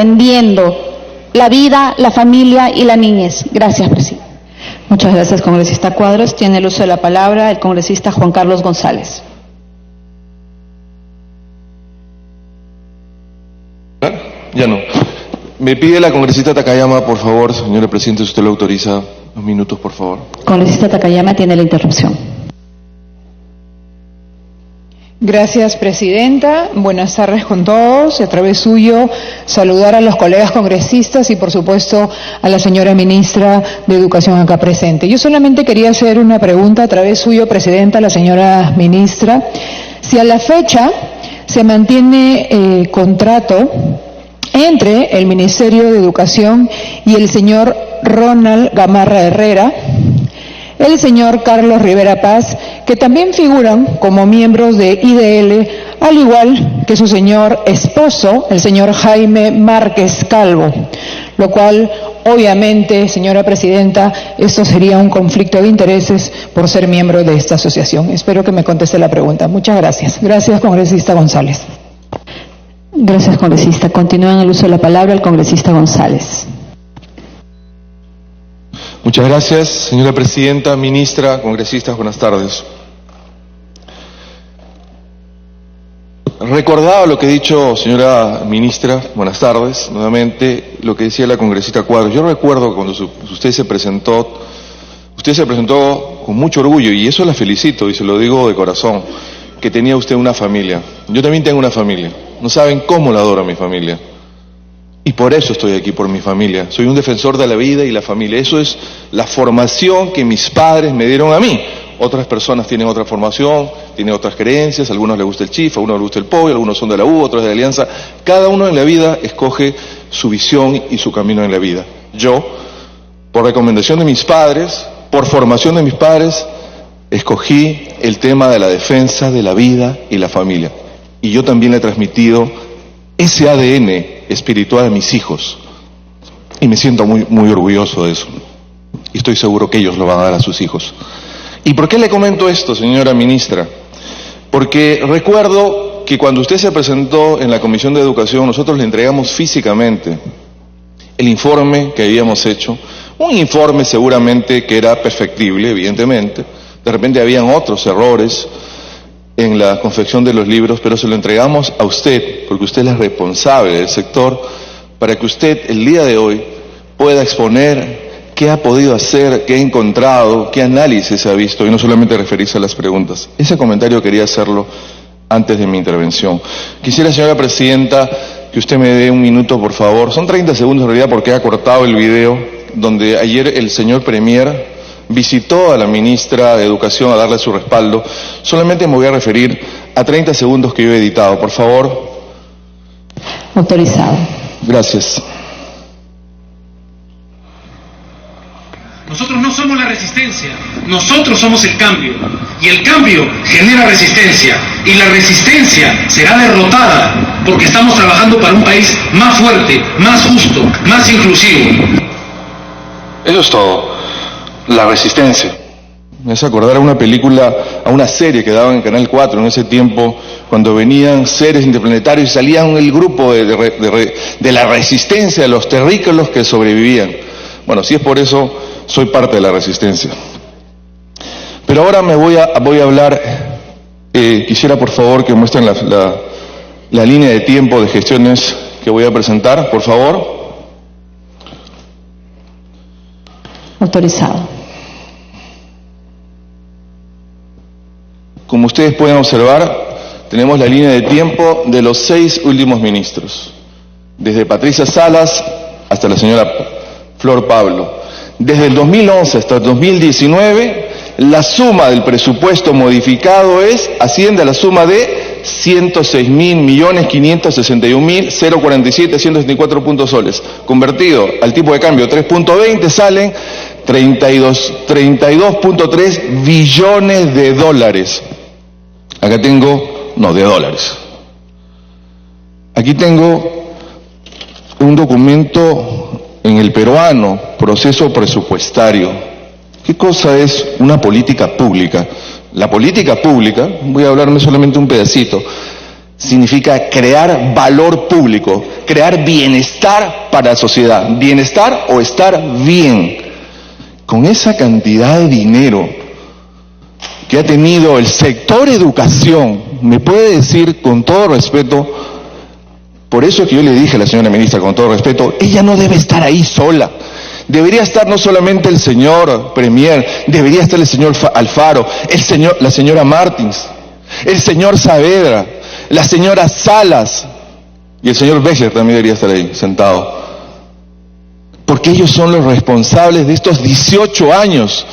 defendiendo la vida, la familia y la niñez. Gracias, presidente. Muchas gracias, congresista Cuadros. Tiene el uso de la palabra el congresista Juan Carlos González. Ya no. Me pide la congresista Takayama, por favor, señora presidenta, si usted lo autoriza, 2 minutos, por favor. Congresista Takayama tiene la interrupción. Gracias, presidenta. Buenas tardes con todos. A través suyo, saludar a los colegas congresistas y, por supuesto, a la señora ministra de Educación acá presente. Yo solamente quería hacer una pregunta a través suyo, presidenta, a la señora ministra. Si a la fecha se mantiene contrato entre el Ministerio de Educación y el señor Ronald Gamarra Herrera, el señor Carlos Rivera Paz, que también figuran como miembros de IDL, al igual que su señor esposo, el señor Jaime Márquez Calvo, lo cual, obviamente, señora presidenta, esto sería un conflicto de intereses por ser miembro de esta asociación. Espero que me conteste la pregunta. Muchas gracias. Gracias, congresista González. Gracias, congresista. Continúa en el uso de la palabra el congresista González. Muchas gracias, señora presidenta, ministra, congresistas, buenas tardes. Recordaba lo que he dicho, señora ministra, buenas tardes, nuevamente, lo que decía la congresista Cuadros. Yo recuerdo cuando usted se presentó con mucho orgullo, y eso la felicito, y se lo digo de corazón, que tenía usted una familia. Yo también tengo una familia. No saben cómo la adoro a mi familia. Y por eso estoy aquí, por mi familia. Soy un defensor de la vida y la familia. Eso es la formación que mis padres me dieron a mí. Otras personas tienen otra formación, tienen otras creencias, a algunos les gusta el chifa, a algunos les gusta el pollo, algunos son de la U, otros de la Alianza. Cada uno en la vida escoge su visión y su camino en la vida. Yo, por recomendación de mis padres, por formación de mis padres, escogí el tema de la defensa de la vida y la familia. Y yo también le he transmitido ese ADN espiritual a mis hijos. Y me siento muy orgulloso de eso. Y estoy seguro que ellos lo van a dar a sus hijos. ¿Y por qué le comento esto, señora ministra? Porque recuerdo que cuando usted se presentó en la Comisión de Educación, nosotros le entregamos físicamente el informe que habíamos hecho. Un informe seguramente que era perfectible, evidentemente. De repente habían otros errores en la confección de los libros, pero se lo entregamos a usted, porque usted es responsable del sector, para que usted el día de hoy pueda exponer qué ha podido hacer, qué ha encontrado, qué análisis ha visto, y no solamente referirse a las preguntas. Ese comentario quería hacerlo antes de mi intervención. Quisiera, señora presidenta, que usted me dé 1 minuto, por favor. Son 30 segundos en realidad, porque ha cortado el video, donde ayer el señor Premier visitó a la ministra de Educación a darle su respaldo. Solamente me voy a referir a 30 segundos que yo he editado, por favor. Autorizado. Gracias. Nosotros no somos la resistencia, nosotros somos el cambio. Y el cambio genera resistencia. Y la resistencia será derrotada porque estamos trabajando para un país más fuerte, más justo, más inclusivo. Eso es todo. La resistencia. Me hace acordar a una película, a una serie que daban en Canal 4 en ese tiempo, cuando venían seres interplanetarios y salían el grupo de la resistencia, de los terrícolas que sobrevivían. Bueno, si es por eso, soy parte de la resistencia. Pero ahora me voy a hablar, quisiera por favor que muestren la línea de tiempo de gestiones que voy a presentar, por favor. Autorizado. Como ustedes pueden observar, tenemos la línea de tiempo de los 6 últimos ministros, desde Patricia Salas hasta la señora Flor Pablo. Desde el 2011 hasta el 2019, la suma del presupuesto modificado asciende a la suma de 106.561.047 puntos soles. Convertido al tipo de cambio 3.20 salen 32.3 billones de dólares. Acá tengo, no, de dólares. Aquí tengo un documento en el peruano, proceso presupuestario. ¿Qué cosa es una política pública? La política pública, voy a hablarme solamente un pedacito, significa crear valor público, crear bienestar para la sociedad, bienestar o estar bien. Con esa cantidad de dinero que ha tenido el sector educación, me puede decir con todo respeto, por eso que yo le dije a la señora ministra con todo respeto, ella no debe estar ahí sola. Debería estar no solamente el señor Premier, debería estar el señor Alfaro, la señora Martins, el señor Saavedra, la señora Salas y el señor Becher también debería estar ahí sentado. Porque ellos son los responsables de estos 18 años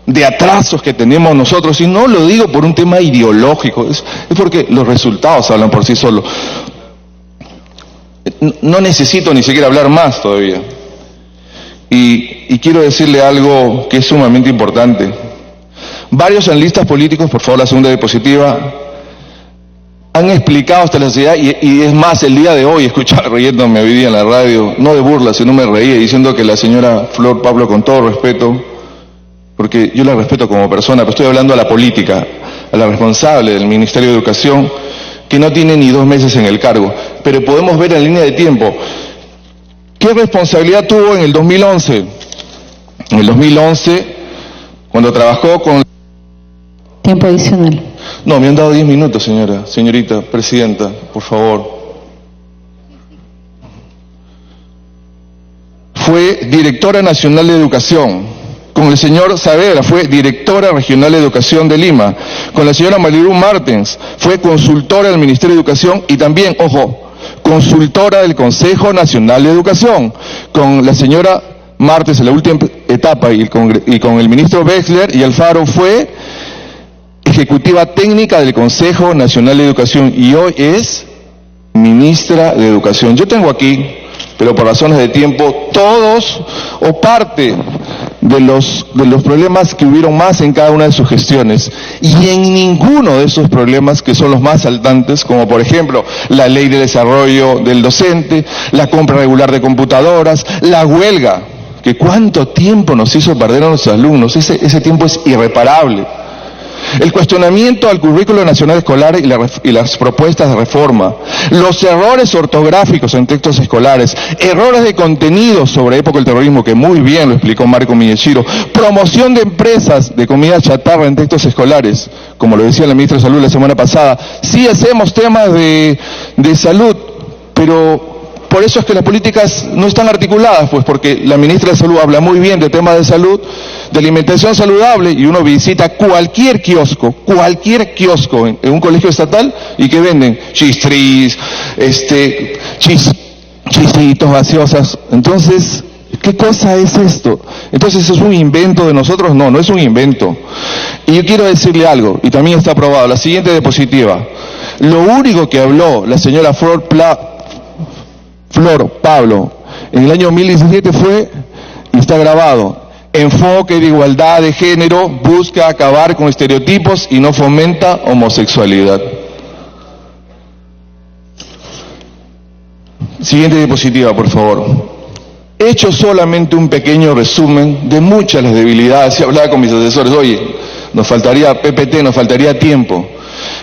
de atrasos que tenemos nosotros, y no lo digo por un tema ideológico, es porque los resultados hablan por sí solos. No necesito ni siquiera hablar más todavía. Y quiero decirle algo que es sumamente importante. Varios analistas políticos, por favor la segunda diapositiva, han explicado hasta la sociedad, y es más, el día de hoy, escuchaba riéndome hoy día en la radio, no de burla, sino me reía, diciendo que la señora Flor Pablo, con todo respeto, porque yo la respeto como persona, pero estoy hablando a la política, a la responsable del Ministerio de Educación, que no tiene ni 2 meses en el cargo, pero podemos ver en línea de tiempo, ¿qué responsabilidad tuvo en el 2011? En el 2011, cuando trabajó con... Tiempo adicional. No, me han dado 10 minutos, señorita presidenta, por favor. Fue directora nacional de educación. Con el señor Saavedra fue directora regional de educación de Lima. Con la señora Marilu Martins fue consultora del Ministerio de Educación y también, ojo, consultora del Consejo Nacional de Educación. Con la señora Martins en la última etapa y con el ministro Becher y Alfaro fue ejecutiva técnica del Consejo Nacional de Educación y hoy es ministra de Educación. Yo tengo aquí, pero por razones de tiempo, todos o parte de los problemas que hubieron más en cada una de sus gestiones, y en ninguno de esos problemas que son los más saltantes, como por ejemplo la ley de desarrollo del docente, la compra regular de computadoras, la huelga, que cuánto tiempo nos hizo perder a nuestros alumnos, ese tiempo es irreparable. El cuestionamiento al currículo nacional escolar y las propuestas de reforma, los errores ortográficos en textos escolares, errores de contenido sobre época del terrorismo, que muy bien lo explicó Marco Miyashiro, promoción de empresas de comida chatarra en textos escolares, como lo decía la ministra de Salud la semana pasada. Sí hacemos temas de salud, pero por eso es que las políticas no están articuladas, pues porque la ministra de Salud habla muy bien de temas de salud, de alimentación saludable, y uno visita cualquier kiosco en un colegio estatal, y que venden chistris, chisitos, gaseosas. Entonces, ¿qué cosa es esto? Entonces, ¿es un invento de nosotros? No, no es un invento. Y yo quiero decirle algo, y también está aprobado, la siguiente diapositiva. Lo único que habló la señora Flor Pablo en el año 2017 fue, y está grabado, enfoque de igualdad de género, busca acabar con estereotipos y no fomenta homosexualidad. Siguiente diapositiva, por favor. He hecho solamente un pequeño resumen de muchas las debilidades. Y hablaba con mis asesores, oye, nos faltaría PPT, nos faltaría tiempo.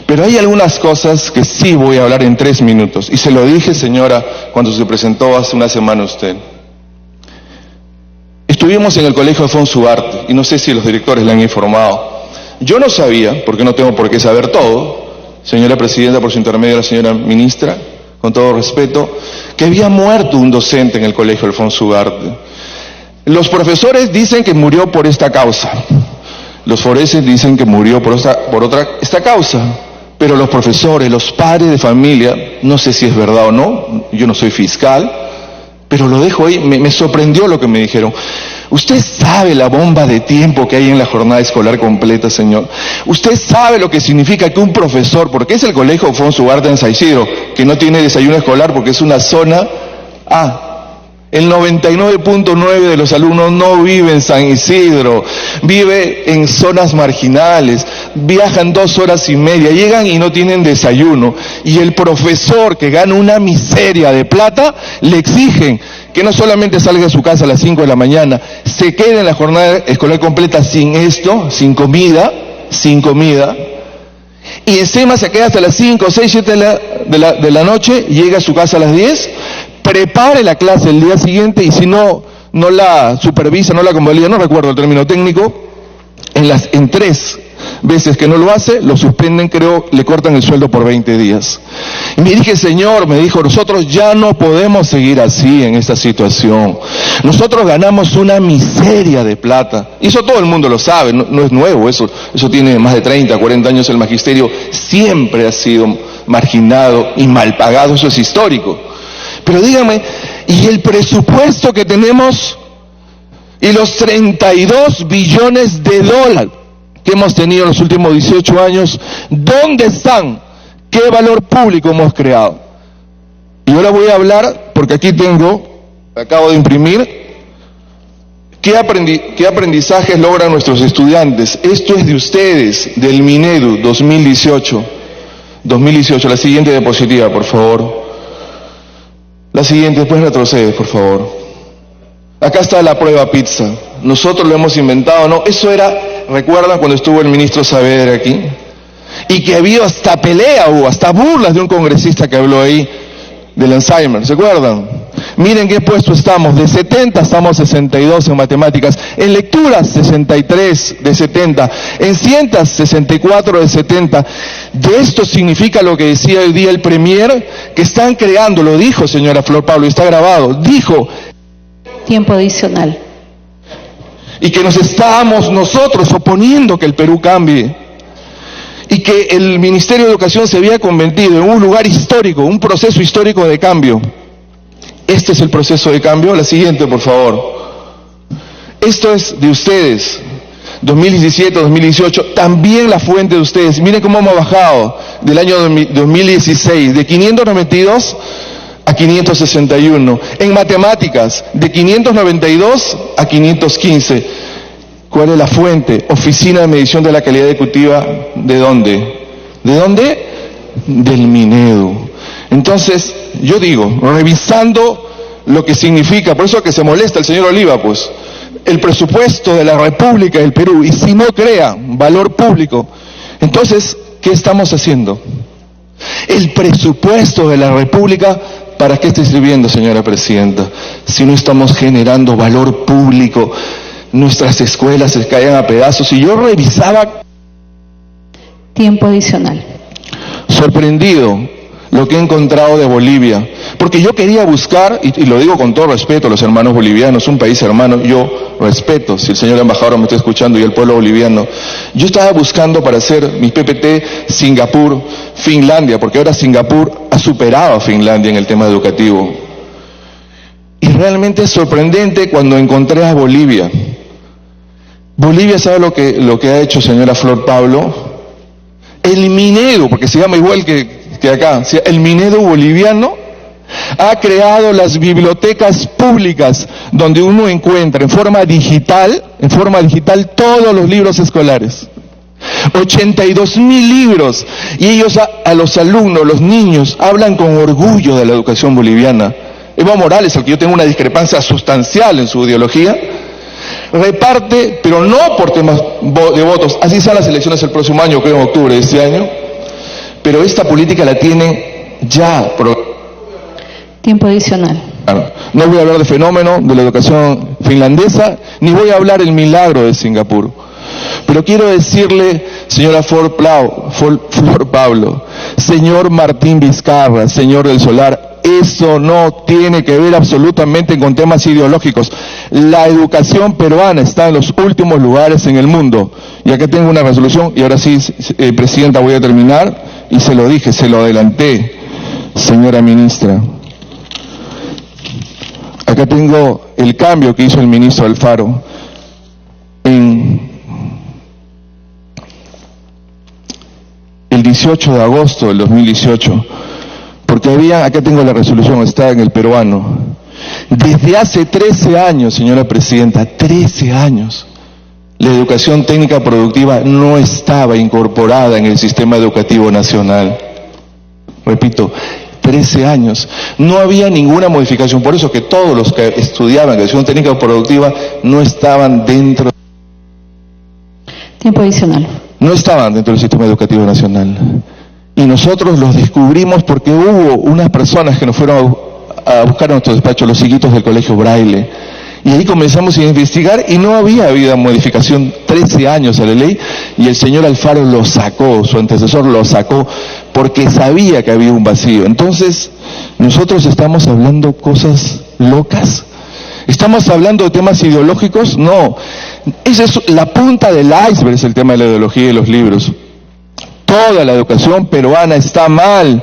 Pero hay algunas cosas que sí voy a hablar en 3 minutos. Y se lo dije, señora, cuando se presentó hace una semana usted. Estuvimos en el Colegio Alfonso Ugarte, y no sé si los directores le han informado. Yo no sabía, porque no tengo por qué saber todo, señora presidenta, por su intermedio, la señora ministra, con todo respeto, que había muerto un docente en el Colegio Alfonso Ugarte. Los profesores dicen que murió por esta causa. Los forenses dicen que murió por esta causa. Pero los profesores, los padres de familia, no sé si es verdad o no, yo no soy fiscal, pero lo dejo ahí, me sorprendió lo que me dijeron. Usted sabe la bomba de tiempo que hay en la jornada escolar completa, señor. Usted sabe lo que significa que un profesor, porque es el Colegio Alfonso Ugarte en San Isidro, que no tiene desayuno escolar porque es una zona A. El 99.9 de los alumnos no vive en San Isidro, vive en zonas marginales, viajan 2 horas y media, llegan y no tienen desayuno. Y el profesor, que gana una miseria de plata, le exigen que no solamente salga de su casa a las 5 de la mañana, se quede en la jornada escolar completa sin esto, sin comida, y encima se queda hasta las 5, 6, 7 de la noche, llega a su casa a las 10, prepare la clase el día siguiente y si no la supervisa, no la convalida, no recuerdo el término técnico, en 3 veces que no lo hace, lo suspenden, creo, le cortan el sueldo por 20 días. Y me dije, Señor, me dijo, nosotros ya no podemos seguir así en esta situación. Nosotros ganamos una miseria de plata. Y eso todo el mundo lo sabe, no es nuevo, eso tiene más de 30, 40 años. El magisterio siempre ha sido marginado y mal pagado, eso es histórico. Pero dígame, ¿y el presupuesto que tenemos? Y los 32 billones de dólares que hemos tenido en los últimos 18 años, ¿dónde están? ¿Qué valor público hemos creado? Y ahora voy a hablar, porque aquí acabo de imprimir, ¿qué aprendizajes logran nuestros estudiantes? Esto es de ustedes, del Minedu 2018. La siguiente diapositiva, por favor. La siguiente, después retrocede, por favor. Acá está la prueba pizza. Nosotros lo hemos inventado, ¿no? Eso era, ¿recuerdan cuando estuvo el ministro Saavedra aquí? Y que había hasta pelea, hasta burlas de un congresista que habló ahí del Alzheimer, ¿se acuerdan? Miren qué puesto estamos, de 70 estamos 62 en matemáticas, en lecturas 63 de 70, en ciencias 64 de 70. De esto significa lo que decía hoy día el Premier, que están creando, lo dijo señora Flor Pablo, y está grabado, dijo... Tiempo adicional. Y que nos estábamos nosotros oponiendo que el Perú cambie. Y que el Ministerio de Educación se había convertido en un lugar histórico, un proceso histórico de cambio. Este es el proceso de cambio. La siguiente, por favor. Esto es de ustedes, 2017, 2018, también la fuente de ustedes. Miren cómo hemos bajado del año 2016, de 592 a 561. En matemáticas, de 592 a 515. ¿Cuál es la fuente? Oficina de Medición de la Calidad Educativa, ¿de dónde? ¿De dónde? Del Minedu. Entonces, yo digo, revisando lo que significa, por eso que se molesta el señor Oliva, pues, el presupuesto de la República del Perú, y si no crea valor público, entonces, ¿qué estamos haciendo? El presupuesto de la República, ¿para qué está sirviendo, señora Presidenta? Si no estamos generando valor público, nuestras escuelas se caen a pedazos. Y yo revisaba... Tiempo adicional. Sorprendido lo que he encontrado de Bolivia, porque yo quería buscar, y lo digo con todo respeto a los hermanos bolivianos, un país hermano, yo respeto, si el señor embajador me está escuchando y el pueblo boliviano, yo estaba buscando para hacer mi PPT Singapur, Finlandia, porque ahora Singapur ha superado a Finlandia en el tema educativo. Y realmente es sorprendente cuando encontré a Bolivia. Bolivia, ¿sabe lo que ha hecho, señora Flor Pablo? El Minedu, porque se llama igual que acá, el Minedu boliviano ha creado las bibliotecas públicas donde uno encuentra en forma digital todos los libros escolares. 82,000 libros, y ellos a los alumnos, los niños, hablan con orgullo de la educación boliviana. Evo Morales, al que yo tengo una discrepancia sustancial en su ideología, reparte, pero no por temas de votos, así son las elecciones el próximo año, creo en octubre de este año, pero esta política la tienen ya. Tiempo adicional. No voy a hablar de fenómeno de la educación finlandesa, ni voy a hablar del milagro de Singapur. Pero quiero decirle, señora Flor Pablo, señor Martín Vizcarra, señor del Solar, eso no tiene que ver absolutamente con temas ideológicos. La educación peruana está en los últimos lugares en el mundo. Y acá tengo una resolución, y ahora sí, Presidenta, voy a terminar, y se lo dije, se lo adelanté, señora ministra. Acá tengo el cambio que hizo el ministro Alfaro el 18 de agosto del 2018, porque acá tengo la resolución, está en el peruano. Desde hace 13 años, señora Presidenta, 13 años, la educación técnica productiva no estaba incorporada en el sistema educativo nacional. Repito, 13 años. No había ninguna modificación, por eso que todos los que estudiaban educación técnica productiva no estaban dentro. Tiempo adicional. no estaban dentro del sistema educativo nacional. Y nosotros los descubrimos porque hubo unas personas que nos fueron a buscar a nuestro despacho, los hijitos del Colegio Braille. Y ahí comenzamos a investigar y no había habido modificación 13 años a la ley, y el señor Alfaro lo sacó, su antecesor lo sacó, porque sabía que había un vacío. Entonces, nosotros estamos hablando cosas locas. ¿Estamos hablando de temas ideológicos? No. Esa es la punta del iceberg, es el tema de la ideología y los libros. Toda la educación peruana está mal.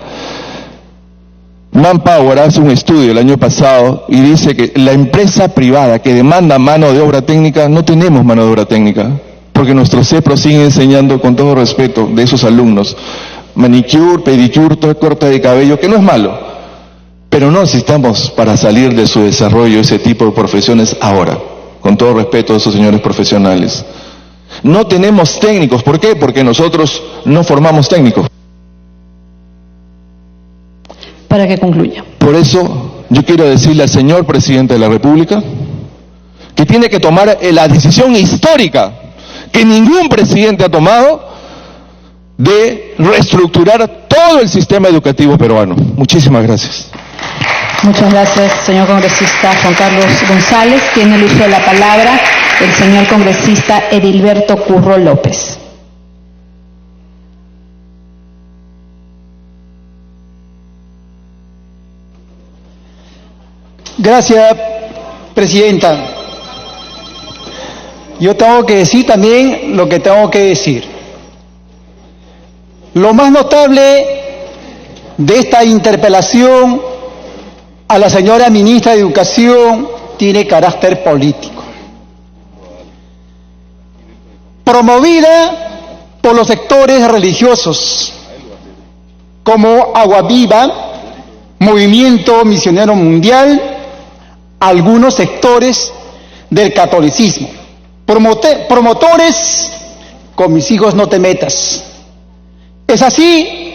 Manpower hace un estudio el año pasado y dice que la empresa privada que demanda mano de obra técnica, no tenemos mano de obra técnica, porque nuestros CEPROS siguen enseñando, con todo respeto de esos alumnos, manicure, pedicure, todo corte de cabello, que no es malo, pero no necesitamos para salir de su desarrollo ese tipo de profesiones ahora, con todo respeto a esos señores profesionales. No tenemos técnicos. ¿Por qué? Porque nosotros no formamos técnicos. Para que concluya. Por eso yo quiero decirle al señor presidente de la República que tiene que tomar la decisión histórica que ningún presidente ha tomado de reestructurar todo el sistema educativo peruano. Muchísimas gracias. Muchas gracias, señor congresista Juan Carlos González. Tiene el uso de la palabra el señor congresista Edilberto Curro López. Gracias, presidenta. Yo tengo que decir también lo que tengo que decir. Lo más notable de esta interpelación a la señora ministra de Educación tiene carácter político. Promovida por los sectores religiosos como Agua Viva, Movimiento Misionero Mundial, algunos sectores del catolicismo. Promotores, con mis hijos no te metas. Es así,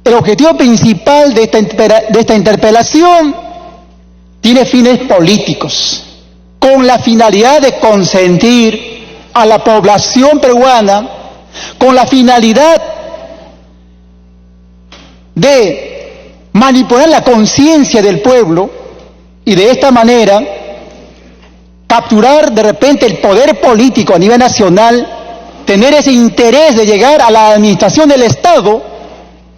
el objetivo principal de esta interpelación tiene fines políticos, con la finalidad de consentir a la población peruana, con la finalidad de manipular la conciencia del pueblo y de esta manera capturar de repente el poder político a nivel nacional, tener ese interés de llegar a la administración del Estado.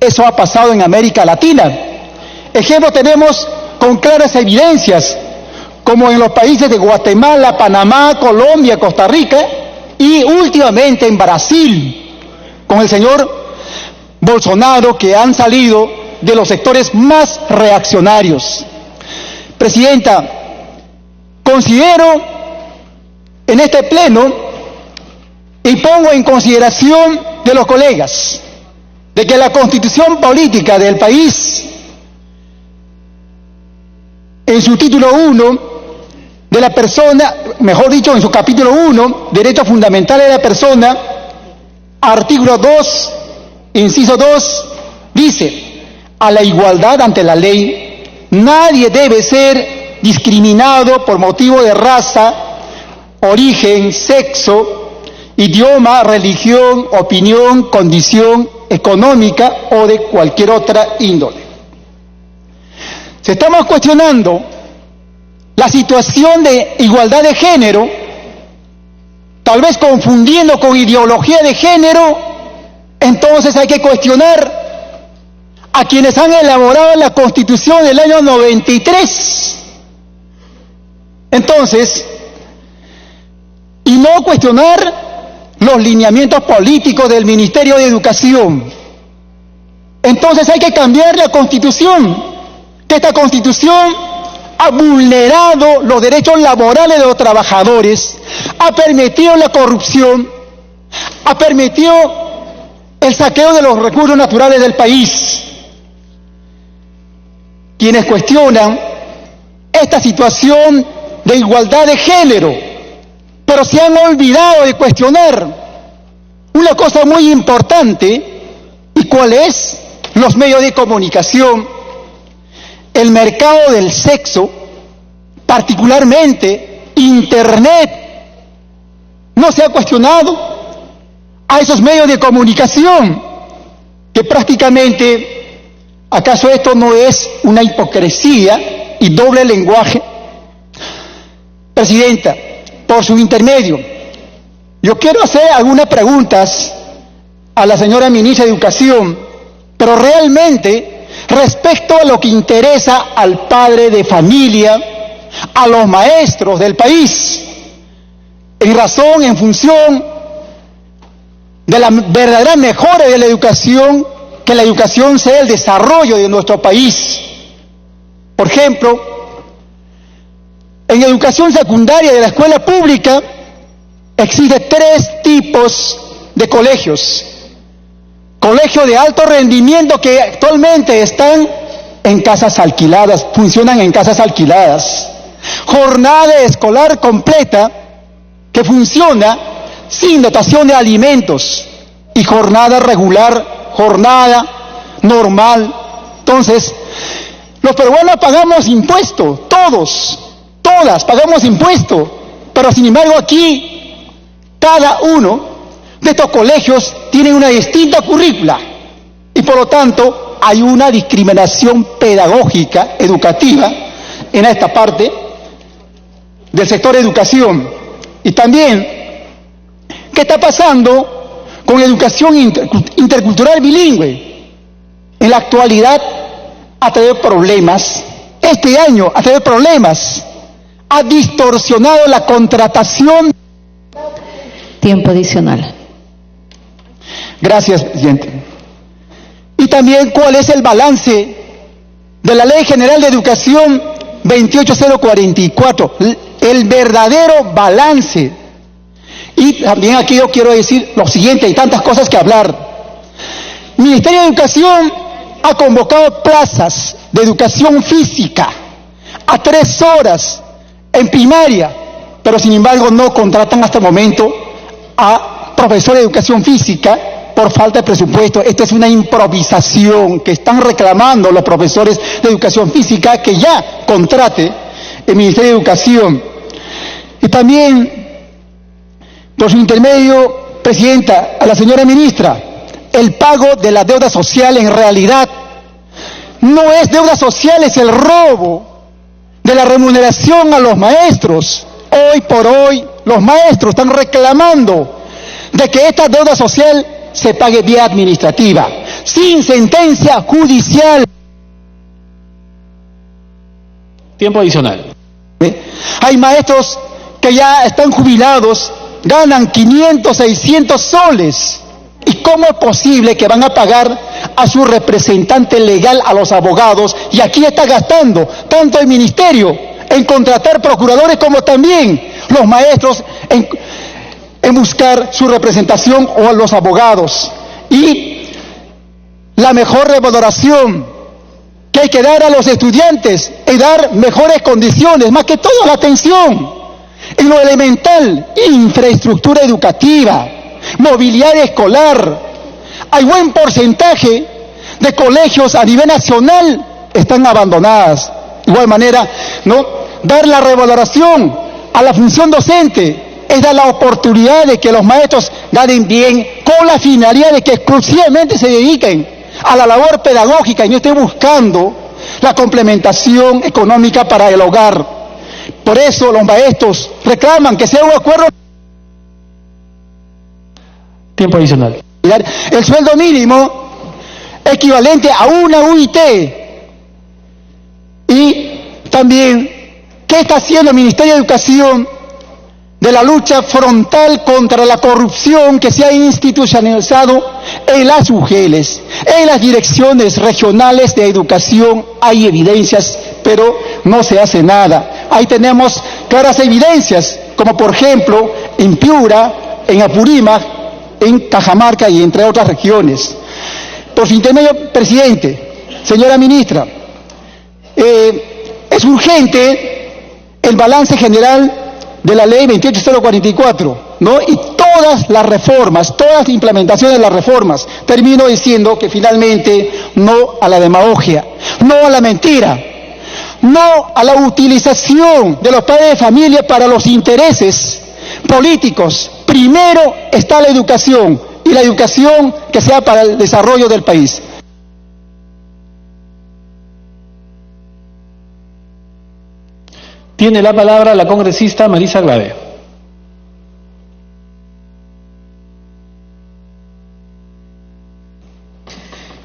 Eso ha pasado en América Latina. Ejemplo tenemos con claras evidencias, como en los países de Guatemala, Panamá, Colombia, Costa Rica y últimamente en Brasil, con el señor Bolsonaro, que han salido de los sectores más reaccionarios. Presidenta, considero en este pleno y pongo en consideración de los colegas de que la constitución política del país, en su título 1 de la persona, mejor dicho, en su capítulo 1, derechos fundamentales de la persona, artículo 2, inciso 2, dice: a la igualdad ante la ley. Nadie debe ser discriminado por motivo de raza, origen, sexo, idioma, religión, opinión, condición económica o de cualquier otra índole. Si estamos cuestionando la situación de igualdad de género, tal vez confundiendo con ideología de género, entonces hay que cuestionar a quienes han elaborado la Constitución del año 93. Entonces, y no cuestionar los lineamientos políticos del Ministerio de Educación. Entonces hay que cambiar la Constitución, que esta Constitución ha vulnerado los derechos laborales de los trabajadores, ha permitido la corrupción, ha permitido el saqueo de los recursos naturales del país. Quienes cuestionan esta situación de igualdad de género, pero se han olvidado de cuestionar una cosa muy importante, y cuál es: los medios de comunicación, el mercado del sexo, particularmente Internet. No se ha cuestionado a esos medios de comunicación que prácticamente, ¿acaso esto no es una hipocresía y doble lenguaje? Presidenta, por su intermedio, yo quiero hacer algunas preguntas a la señora ministra de Educación, pero realmente respecto a lo que interesa al padre de familia, a los maestros del país, en función de la verdadera mejora de la educación, que la educación sea el desarrollo de nuestro país. Por ejemplo, en educación secundaria de la escuela pública existen 3 tipos de colegios. Colegios de alto rendimiento que actualmente están en casas alquiladas, funcionan en casas alquiladas. Jornada escolar completa que funciona sin dotación de alimentos, y jornada regular, jornada normal. Entonces, los peruanos pagamos impuestos, todas pagamos impuestos, pero sin embargo aquí cada uno de estos colegios tiene una distinta currícula y por lo tanto hay una discriminación pedagógica, educativa, en esta parte del sector de educación. Y también, ¿qué está pasando con educación intercultural bilingüe? En la actualidad ha traído problemas, este año ha traído problemas, ha distorsionado la contratación. Tiempo adicional. Gracias, presidente. Y también, ¿cuál es el balance de la Ley General de Educación 28044? El verdadero balance. Y también aquí yo quiero decir lo siguiente, hay tantas cosas que hablar. El Ministerio de Educación ha convocado plazas de educación física a 3 horas en primaria, pero sin embargo no contratan hasta el momento a profesores de educación física por falta de presupuesto. Esta es una improvisación que están reclamando los profesores de educación física, que ya contrate el Ministerio de Educación. Y también, por su intermedio, presidenta, a la señora ministra, el pago de la deuda social en realidad no es deuda social, es el robo de la remuneración a los maestros. Hoy por hoy los maestros están reclamando de que esta deuda social se pague vía administrativa, sin sentencia judicial. Tiempo adicional. Hay maestros que ya están jubilados, ganan 500, 600 soles. ¿Y cómo es posible que van a pagar a su representante legal, a los abogados? Y aquí está gastando tanto el ministerio en contratar procuradores como también los maestros en buscar su representación o a los abogados. Y la mejor revaloración que hay que dar a los estudiantes es dar mejores condiciones, más que todo la atención en lo elemental, infraestructura educativa, mobiliario escolar. Hay buen porcentaje de colegios a nivel nacional están abandonadas. De igual manera, ¿no? Dar la revaloración a la función docente es dar la oportunidad de que los maestros ganen bien, con la finalidad de que exclusivamente se dediquen a la labor pedagógica y no estén buscando la complementación económica para el hogar. Por eso los maestros reclaman que sea un acuerdo. Tiempo adicional. El sueldo mínimo equivalente a una UIT. Y también, ¿qué está haciendo el Ministerio de Educación de la lucha frontal contra la corrupción que se ha institucionalizado en las UGELes, en las direcciones regionales de educación? Hay evidencias, pero no se hace nada. Ahí tenemos claras evidencias, como por ejemplo en Piura, en Apurímac, en Cajamarca y entre otras regiones. Por su intermedio, presidente, señora ministra, es urgente el balance general de la ley 28044, ¿no? Y todas las reformas, todas las implementaciones de las reformas. Termino diciendo que finalmente no a la demagogia, no a la mentira, no a la utilización de los padres de familia para los intereses políticos. Primero está la educación y la educación que sea para el desarrollo del país. Tiene la palabra la congresista Marisa Glave.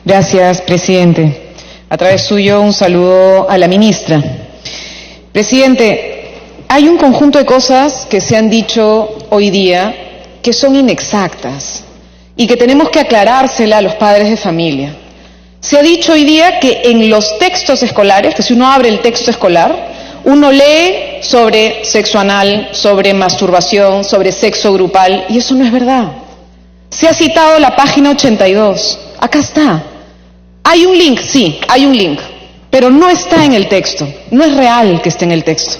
Gracias, presidente. A través suyo, un saludo a la ministra. Presidente, hay un conjunto de cosas que se han dicho hoy día que son inexactas y que tenemos que aclarársela a los padres de familia. Se ha dicho hoy día que en los textos escolares, que si uno abre el texto escolar, uno lee sobre sexo anal, sobre masturbación, sobre sexo grupal, y eso no es verdad. Se ha citado la página 82. Acá está. Hay un link, sí, hay un link, pero no está en el texto. No es real que esté en el texto.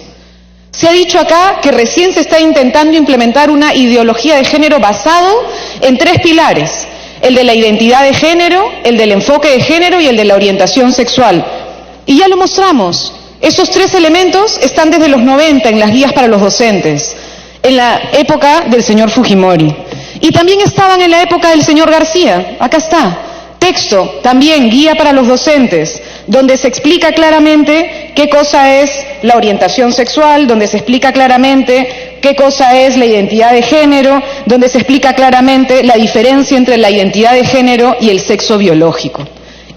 Se ha dicho acá que recién se está intentando implementar una ideología de género basado en 3 pilares: el de la identidad de género, el del enfoque de género y el de la orientación sexual. Y ya lo mostramos. Esos 3 elementos están desde los 90 en las guías para los docentes, en la época del señor Fujimori. Y también estaban en la época del señor García. Acá está. Texto, también guía para los docentes, donde se explica claramente qué cosa es la orientación sexual, donde se explica claramente qué cosa es la identidad de género, donde se explica claramente la diferencia entre la identidad de género y el sexo biológico.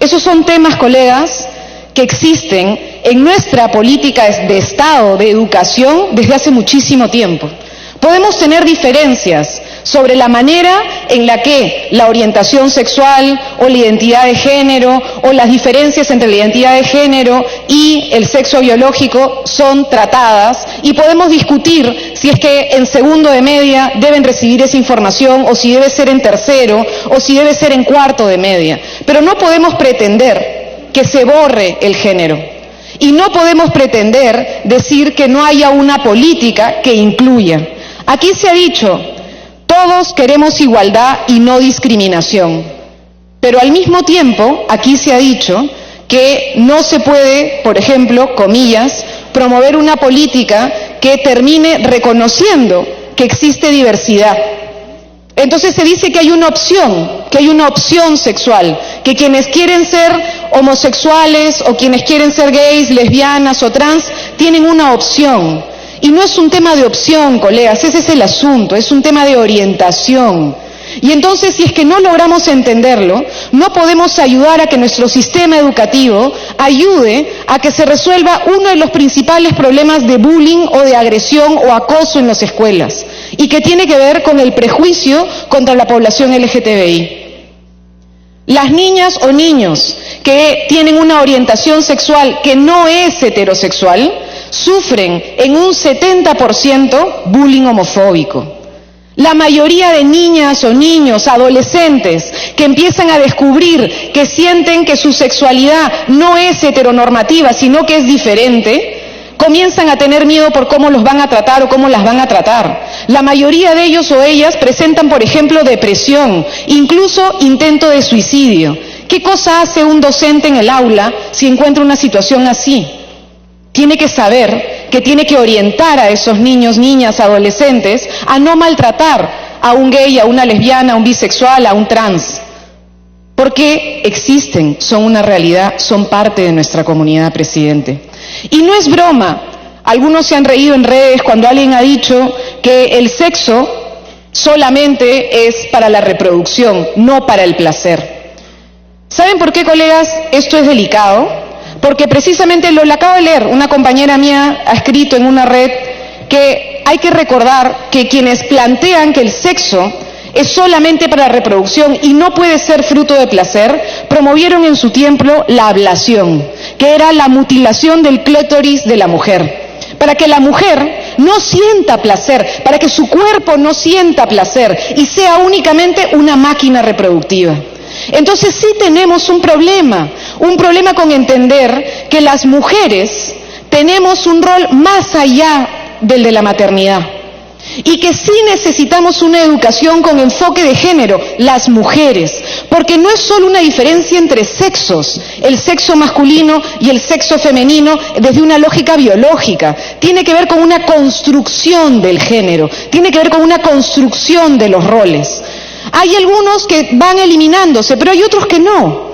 Esos son temas, colegas, que existen en nuestra política de Estado de educación desde hace muchísimo tiempo. Podemos tener diferencias sobre la manera en la que la orientación sexual o la identidad de género o las diferencias entre la identidad de género y el sexo biológico son tratadas, y podemos discutir si es que en segundo de media deben recibir esa información o si debe ser en tercero o si debe ser en cuarto de media. Pero no podemos pretender que se borre el género y no podemos pretender decir que no haya una política que incluya. Aquí se ha dicho: todos queremos igualdad y no discriminación, pero al mismo tiempo aquí se ha dicho que no se puede, por ejemplo, comillas, promover una política que termine reconociendo que existe diversidad. Entonces se dice que hay una opción sexual, que quienes quieren ser homosexuales o quienes quieren ser gays, lesbianas o trans tienen una opción. Y no es un tema de opción, colegas, ese es el asunto, es un tema de orientación. Y entonces, si es que no logramos entenderlo, no podemos ayudar a que nuestro sistema educativo ayude a que se resuelva uno de los principales problemas de bullying o de agresión o acoso en las escuelas, y que tiene que ver con el prejuicio contra la población LGTBI. Las niñas o niños que tienen una orientación sexual que no es heterosexual sufren en un 70% bullying homofóbico. La mayoría de niñas o niños, adolescentes, que empiezan a descubrir que sienten que su sexualidad no es heteronormativa, sino que es diferente, comienzan a tener miedo por cómo los van a tratar o cómo las van a tratar. La mayoría de ellos o ellas presentan, por ejemplo, depresión, incluso intento de suicidio. ¿Qué cosa hace un docente en el aula si encuentra una situación así? Tiene que saber que tiene que orientar a esos niños, niñas, adolescentes a no maltratar a un gay, a una lesbiana, a un bisexual, a un trans. Porque existen, son una realidad, son parte de nuestra comunidad, presidente. Y no es broma. Algunos se han reído en redes cuando alguien ha dicho que el sexo solamente es para la reproducción, no para el placer. ¿Saben por qué, colegas, esto es delicado? Porque precisamente lo acabo de leer, una compañera mía ha escrito en una red que hay que recordar que quienes plantean que el sexo es solamente para la reproducción y no puede ser fruto de placer, promovieron en su tiempo la ablación, que era la mutilación del clítoris de la mujer, para que la mujer no sienta placer, para que su cuerpo no sienta placer y sea únicamente una máquina reproductiva. Entonces sí tenemos un problema con entender que las mujeres tenemos un rol más allá del de la maternidad y que sí necesitamos una educación con enfoque de género, las mujeres, porque no es solo una diferencia entre sexos, el sexo masculino y el sexo femenino desde una lógica biológica, tiene que ver con una construcción del género, tiene que ver con una construcción de los roles. Hay algunos que van eliminándose, pero hay otros que no.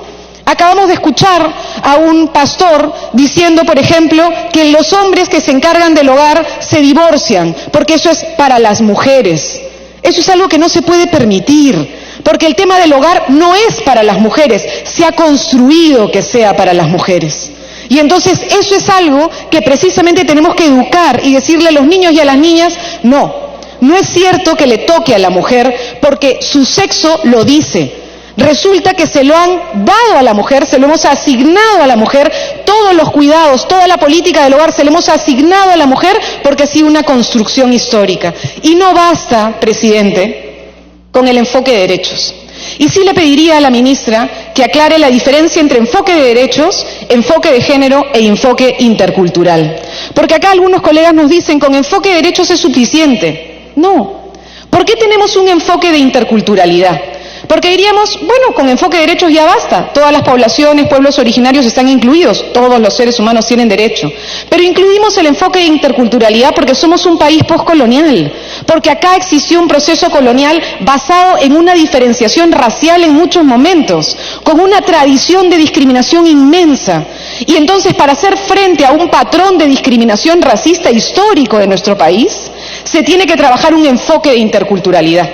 Acabamos de escuchar a un pastor diciendo, por ejemplo, que los hombres que se encargan del hogar se divorcian, porque eso es para las mujeres. Eso es algo que no se puede permitir, porque el tema del hogar no es para las mujeres, se ha construido que sea para las mujeres. Y entonces eso es algo que precisamente tenemos que educar y decirle a los niños y a las niñas, no es cierto que le toque a la mujer porque su sexo lo dice. Resulta que se lo han dado a la mujer, se lo hemos asignado a la mujer, todos los cuidados, toda la política del hogar se lo hemos asignado a la mujer porque ha sido una construcción histórica. Y no basta, presidente, con el enfoque de derechos. Y sí le pediría a la ministra que aclare la diferencia entre enfoque de derechos, enfoque de género e enfoque intercultural. Porque acá algunos colegas nos dicen con enfoque de derechos es suficiente. No. ¿Por qué tenemos un enfoque de interculturalidad? Porque diríamos, bueno, con enfoque de derechos ya basta, todas las poblaciones, pueblos originarios están incluidos, todos los seres humanos tienen derecho. Pero incluimos el enfoque de interculturalidad porque somos un país postcolonial, porque acá existió un proceso colonial basado en una diferenciación racial en muchos momentos, con una tradición de discriminación inmensa. Y entonces, para hacer frente a un patrón de discriminación racista histórico de nuestro país, se tiene que trabajar un enfoque de interculturalidad,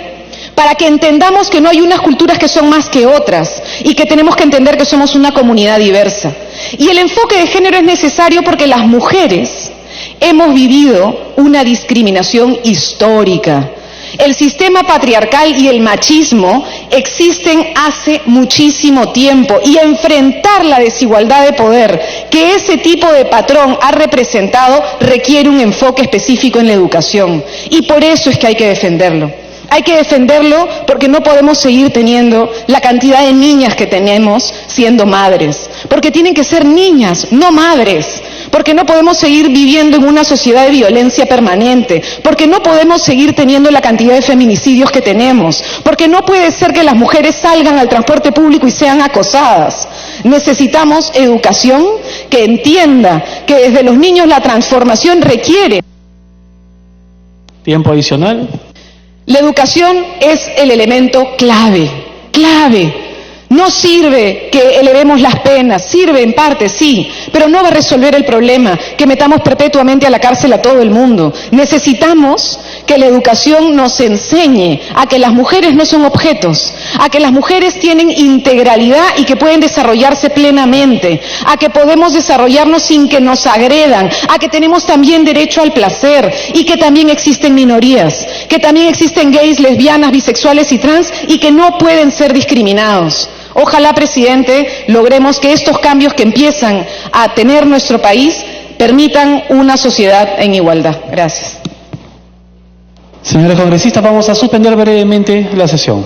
para que entendamos que no hay unas culturas que son más que otras y que tenemos que entender que somos una comunidad diversa. Y el enfoque de género es necesario porque las mujeres hemos vivido una discriminación histórica. El sistema patriarcal y el machismo existen hace muchísimo tiempo y enfrentar la desigualdad de poder que ese tipo de patrón ha representado requiere un enfoque específico en la educación y por eso es que hay que defenderlo. Hay que defenderlo porque no podemos seguir teniendo la cantidad de niñas que tenemos siendo madres. Porque tienen que ser niñas, no madres. Porque no podemos seguir viviendo en una sociedad de violencia permanente. Porque no podemos seguir teniendo la cantidad de feminicidios que tenemos. Porque no puede ser que las mujeres salgan al transporte público y sean acosadas. Necesitamos educación que entienda que desde los niños la transformación requiere. Tiempo adicional. La educación es el elemento clave. No sirve que elevemos las penas, sirve en parte, sí, pero no va a resolver el problema, que metamos perpetuamente a la cárcel a todo el mundo. Necesitamos que la educación nos enseñe a que las mujeres no son objetos, a que las mujeres tienen integralidad y que pueden desarrollarse plenamente, a que podemos desarrollarnos sin que nos agredan, a que tenemos también derecho al placer y que también existen minorías, que también existen gays, lesbianas, bisexuales y trans y que no pueden ser discriminados. Ojalá, presidente, logremos que estos cambios que empiezan a tener nuestro país permitan una sociedad en igualdad. Gracias. Señores congresistas, vamos a suspender brevemente la sesión.